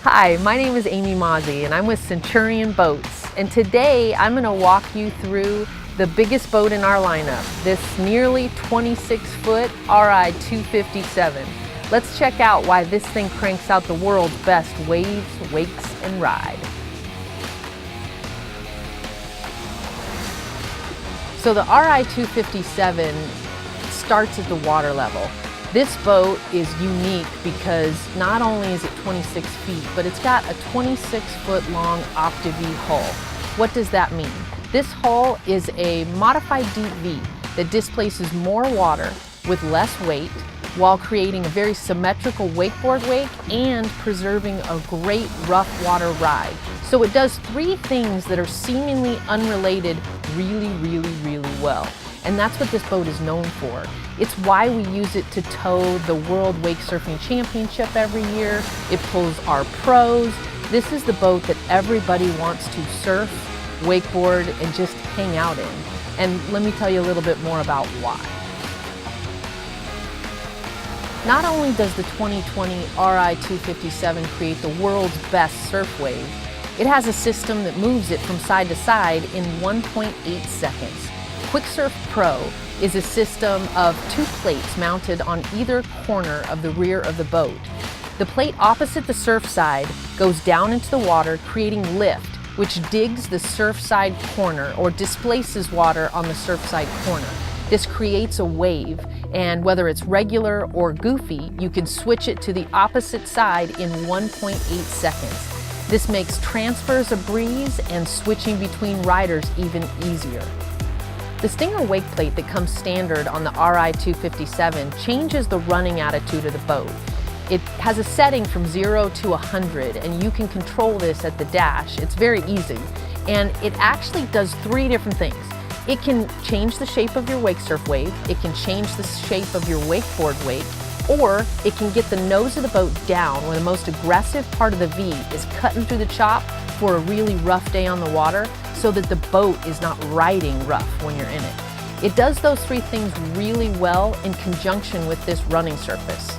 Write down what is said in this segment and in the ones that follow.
Hi, my name is Amy Mozzie and I'm with Centurion Boats, and today I'm going to walk you through the biggest boat in our lineup, this nearly 26-foot Ri257. Let's check out why this thing cranks out the world's best waves, wakes, and ride. So the Ri257 starts at the water level. This boat is unique because not only is it 26 feet, but it's got a 26-foot long Opti-V hull. What does that mean? This hull is a modified deep V that displaces more water with less weight while creating a very symmetrical wakeboard wake and preserving a great rough water ride. So it does three things that are seemingly unrelated really well. And that's what this boat is known for. It's why we use it to tow the World Wake Surfing Championship every year. It pulls our pros. This is the boat that everybody wants to surf, wakeboard, and just hang out in. And let me tell you a little bit more about why. Not only does the 2020 Ri257 create the world's best surf wave, it has a system that moves it from side to side in 1.8 seconds. QuickSurf Pro is a system of two plates mounted on either corner of the rear of the boat. The plate opposite the surf side goes down into the water, creating lift, which digs the surf side corner or displaces water on the surf side corner. This creates a wave, and whether it's regular or goofy, you can switch it to the opposite side in 1.8 seconds. This makes transfers a breeze and switching between riders even easier. The Stinger wake plate that comes standard on the Ri257 changes the running attitude of the boat. It has a setting from 0 to 100, and you can control this at the dash. It's very easy, and it actually does three different things. It can change the shape of your wake surf wave, it can change the shape of your wakeboard wake, or it can get the nose of the boat down where the most aggressive part of the V is cutting through the chop for a really rough day on the water, so that the boat is not riding rough when you're in it. It does those three things really well in conjunction with this running surface.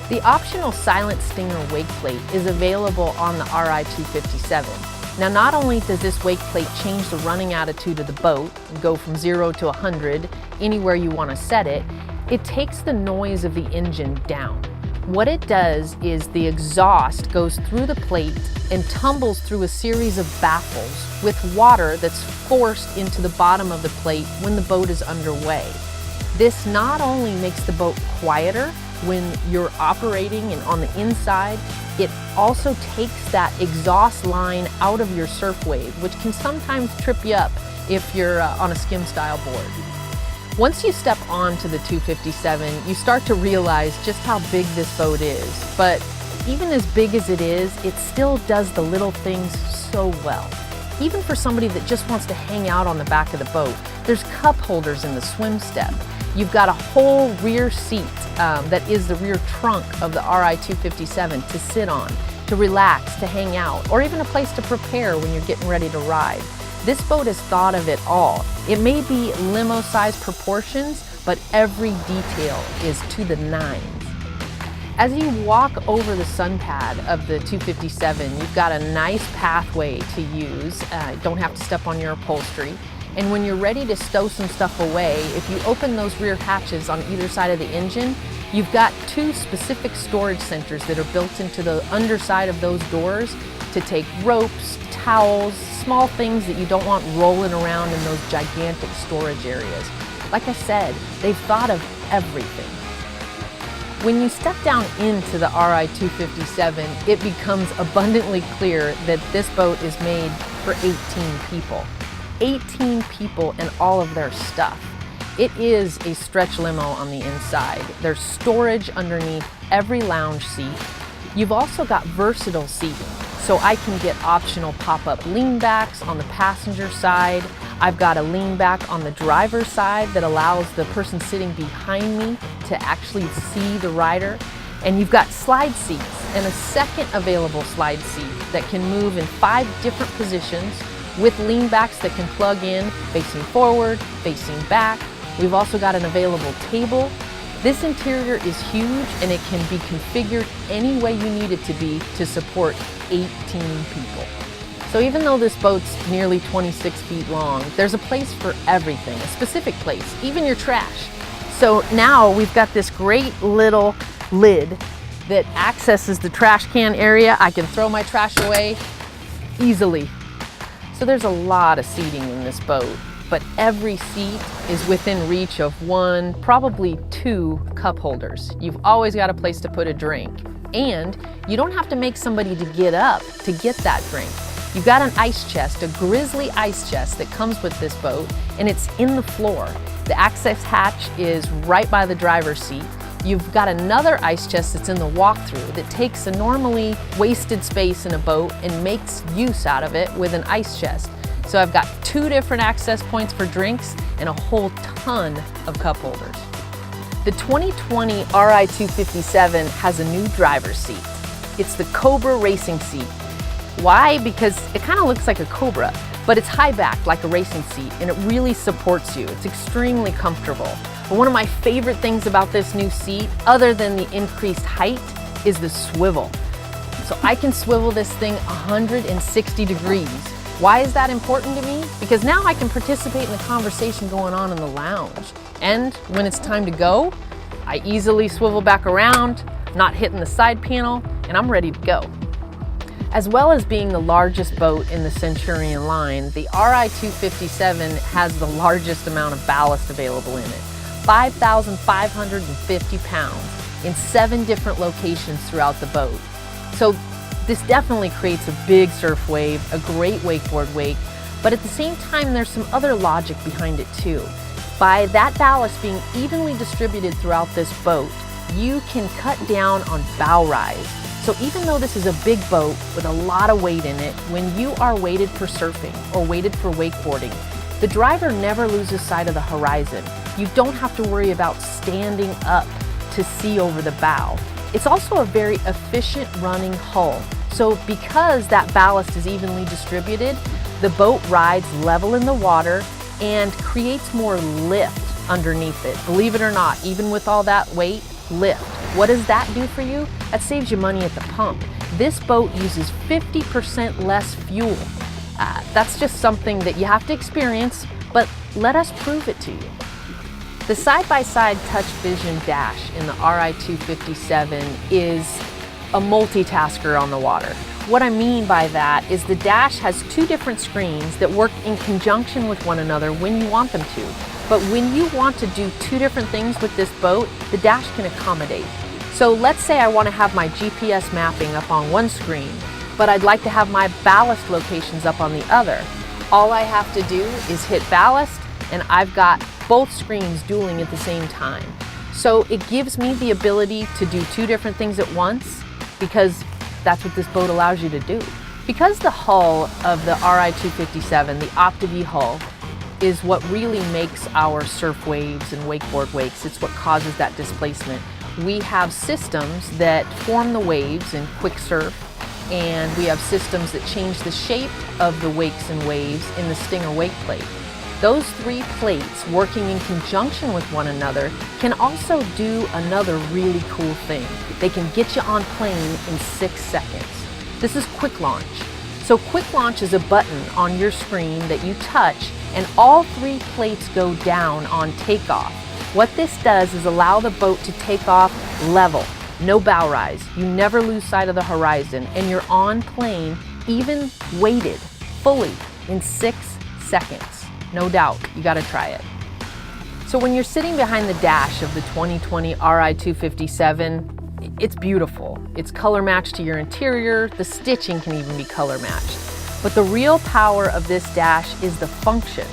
The optional silent Stinger wake plate is available on the Ri257. Now, not only does this wake plate change the running attitude of the boat and go from 0 to 100 anywhere you want to set it, it takes the noise of the engine down. What it does is the exhaust goes through the plate and tumbles through a series of baffles with water that's forced into the bottom of the plate when the boat is underway. This not only makes the boat quieter when you're operating and on the inside, it also takes that exhaust line out of your surf wave, which can sometimes trip you up if you're on a skim style board. Once you step onto the 257, you start to realize just how big this boat is. But even as big as it is, it still does the little things so well. Even for somebody that just wants to hang out on the back of the boat, there's cup holders in the swim step. You've got a whole rear seat that is the rear trunk of the Ri257 to sit on, to relax, to hang out, or even a place to prepare when you're getting ready to ride. This boat has thought of it all. It may be limo-sized proportions, but every detail is to the nines. As you walk over the sun pad of the 257, you've got a nice pathway to use. Don't have to step on your upholstery. And when you're ready to stow some stuff away, if you open those rear hatches on either side of the engine, you've got two specific storage centers that are built into the underside of those doors to take ropes, towels, small things that you don't want rolling around in those gigantic storage areas. Like I said, they've thought of everything. When you step down into the Ri257, it becomes abundantly clear that this boat is made for 18 people. 18 people and all of their stuff. It is a stretch limo on the inside. There's storage underneath every lounge seat. You've also got versatile seating, so I can get optional pop-up lean backs on the passenger side. I've got a lean back on the driver's side that allows the person sitting behind me to actually see the rider. And you've got slide seats and a second available slide seat that can move in 5 different positions with lean backs that can plug in facing forward, facing back. We've also got an available table This interior is huge and it can be configured any way you need it to be to support 18 people. So even though this boat's nearly 26 feet long, there's a place for everything, a specific place, even your trash. So now we've got this great little lid that accesses the trash can area. I can throw my trash away easily. So there's a lot of seating in this boat, but every seat is within reach of one, probably two cup holders. You've always got a place to put a drink, and you don't have to make somebody to get up to get that drink. You've got an ice chest, a grizzly ice chest that comes with this boat, and it's in the floor. The access hatch is right by the driver's seat. You've got another ice chest that's in the walkthrough that takes a normally wasted space in a boat and makes use out of it with an ice chest. So I've got two different access points for drinks and a whole ton of cup holders. The 2020 Ri257 has a new driver's seat. It's the Cobra racing seat. Why? Because it kind of looks like a Cobra, but it's high-backed like a racing seat, and it really supports you. It's extremely comfortable. But one of my favorite things about this new seat, other than the increased height, is the swivel. So I can swivel this thing 160 degrees. Why is that important to me? Because now I can participate in the conversation going on in the lounge. And when it's time to go, I easily swivel back around, not hitting the side panel, and I'm ready to go. As well as being the largest boat in the Centurion line, the Ri257 has the largest amount of ballast available in it. 5,550 pounds in 7 different locations throughout the boat. So this definitely creates a big surf wave, a great wakeboard wake, but at the same time there's some other logic behind it too. By that ballast being evenly distributed throughout this boat, you can cut down on bow rise. So even though this is a big boat with a lot of weight in it, when you are weighted for surfing or weighted for wakeboarding, the driver never loses sight of the horizon. You don't have to worry about standing up to see over the bow. It's also a very efficient running hull. So because that ballast is evenly distributed, the boat rides level in the water and creates more lift underneath it. Believe it or not, even with all that weight, lift. What does that do for you? That saves you money at the pump. This boat uses 50% less fuel. That's just something that you have to experience, but let us prove it to you. The side-by-side touch vision dash in the Ri257 is a multitasker on the water. What I mean by that is the dash has 2 different screens that work in conjunction with one another when you want them to. But when you want to do 2 different things with this boat, the dash can accommodate. So let's say I want to have my GPS mapping up on one screen, but I'd like to have my ballast locations up on the other. All I have to do is hit ballast, and I've got both screens dueling at the same time. So it gives me the ability to do 2 different things at once, because that's what this boat allows you to do. Because the hull of the Ri257, the Optiv hull, is what really makes our surf waves and wakeboard wakes. It's what causes that displacement. We have systems that form the waves in quick surf, and we have systems that change the shape of the wakes and waves in the Stinger wake plate. Those 3 plates working in conjunction with one another can also do another really cool thing. They can get you on plane in 6 seconds. This is quick launch. So quick launch is a button on your screen that you touch, and all 3 plates go down on takeoff. What this does is allow the boat to take off level, no bow rise. You never lose sight of the horizon, and you're on plane, even weighted, fully in 6 seconds. No doubt, you gotta try it. So when you're sitting behind the dash of the 2020 Ri257, it's beautiful. It's color matched to your interior. The stitching can even be color matched. But the real power of this dash is the function.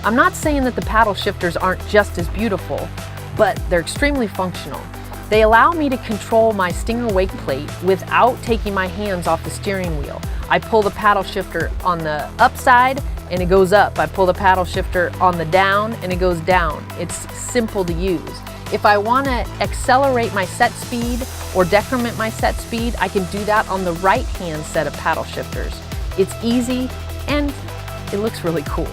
I'm not saying that the paddle shifters aren't just as beautiful, but they're extremely functional. They allow me to control my Stinger wake plate without taking my hands off the steering wheel. I pull the paddle shifter on the upside and it goes up. I pull the paddle shifter on the down and it goes down. It's simple to use. If I want to accelerate my set speed or decrement my set speed, I can do that on the right hand set of paddle shifters. It's easy and it looks really cool.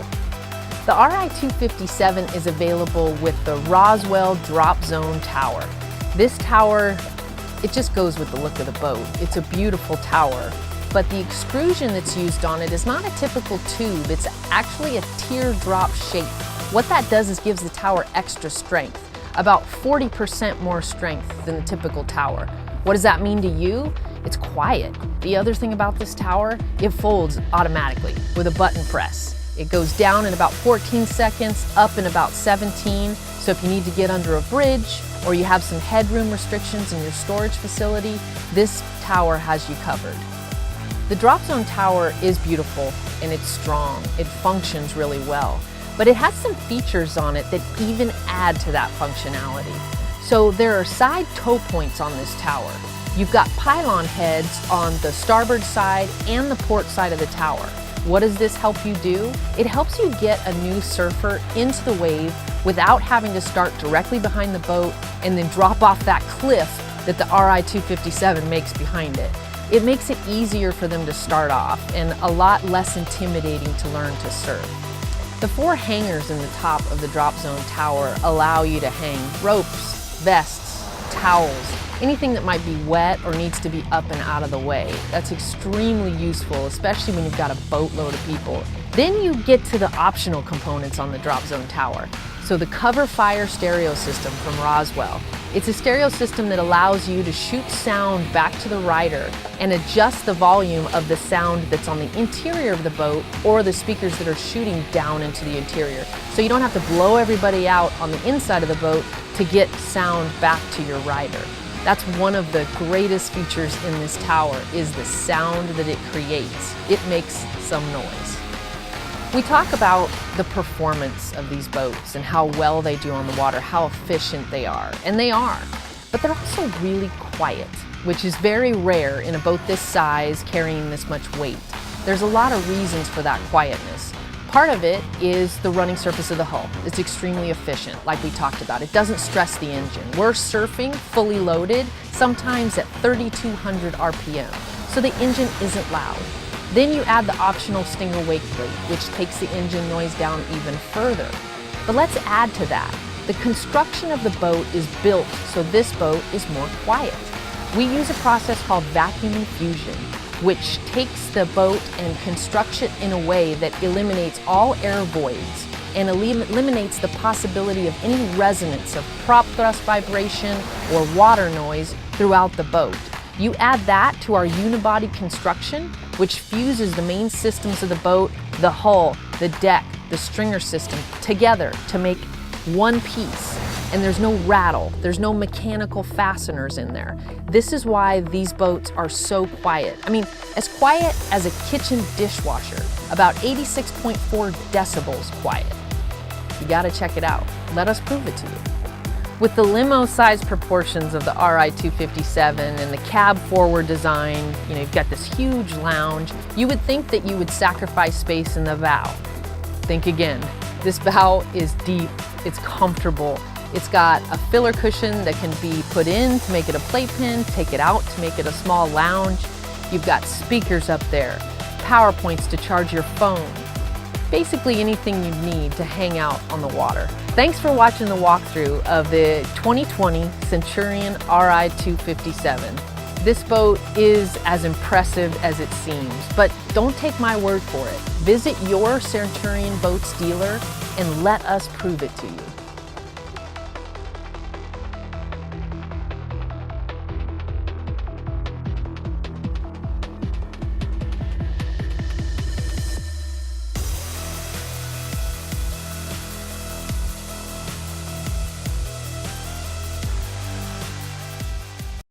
The Ri257 is available with the Roswell Dropzone Tower. This tower, it just goes with the look of the boat. It's a beautiful tower, but the extrusion that's used on it is not a typical tube. It's actually a teardrop shape. What that does is gives the tower extra strength, about 40% more strength than the typical tower. What does that mean to you? It's quiet. The other thing about this tower, it folds automatically with a button press. It goes down in about 14 seconds, up in about 17. So if you need to get under a bridge or you have some headroom restrictions in your storage facility, this tower has you covered. The Dropzone Tower is beautiful and it's strong. It functions really well, but it has some features on it that even add to that functionality. So there are side tow points on this tower. You've got pylon heads on the starboard side and the port side of the tower. What does this help you do? It helps you get a new surfer into the wave without having to start directly behind the boat and then drop off that cliff that the Ri257 makes behind it. It makes it easier for them to start off and a lot less intimidating to learn to surf. The 4 hangers in the top of the Dropzone Tower allow you to hang ropes, vests, towels, anything that might be wet or needs to be up and out of the way. That's extremely useful, especially when you've got a boatload of people. Then you get to the optional components on the Dropzone Tower. So the Cover Fire stereo system from Roswell. It's a stereo system that allows you to shoot sound back to the rider and adjust the volume of the sound that's on the interior of the boat or the speakers that are shooting down into the interior. So you don't have to blow everybody out on the inside of the boat to get sound back to your rider. That's one of the greatest features in this tower is the sound that it creates. It makes some noise. We talk about the performance of these boats and how well they do on the water, how efficient they are, and they are. But they're also really quiet, which is very rare in a boat this size carrying this much weight. There's a lot of reasons for that quietness. Part of it is the running surface of the hull. It's extremely efficient, like we talked about. It doesn't stress the engine. We're surfing fully loaded, sometimes at 3,200 RPM, so the engine isn't loud. Then you add the optional Stinger wake plate, which takes the engine noise down even further. But let's add to that. The construction of the boat is built so this boat is more quiet. We use a process called vacuum infusion, which takes the boat and constructs it in a way that eliminates all air voids and eliminates the possibility of any resonance of prop thrust vibration or water noise throughout the boat. You add that to our unibody construction, which fuses the main systems of the boat, the hull, the deck, the stringer system together to make one piece. And there's no rattle, there's no mechanical fasteners in there. This is why these boats are so quiet. I mean, as quiet as a kitchen dishwasher, about 86.4 decibels quiet. You gotta check it out. Let us prove it to you. With the limo-sized proportions of the Ri257 and the cab forward design, you've got this huge lounge, you would think that you would sacrifice space in the bow. Think again. This bow is deep, it's comfortable. It's got a filler cushion that can be put in to make it a playpen, take it out to make it a small lounge. You've got speakers up there, power points to charge your phone. Basically anything you need to hang out on the water. Thanks for watching the walkthrough of the 2020 Centurion Ri257. This boat is as impressive as it seems, but don't take my word for it. Visit your Centurion Boats dealer and let us prove it to you.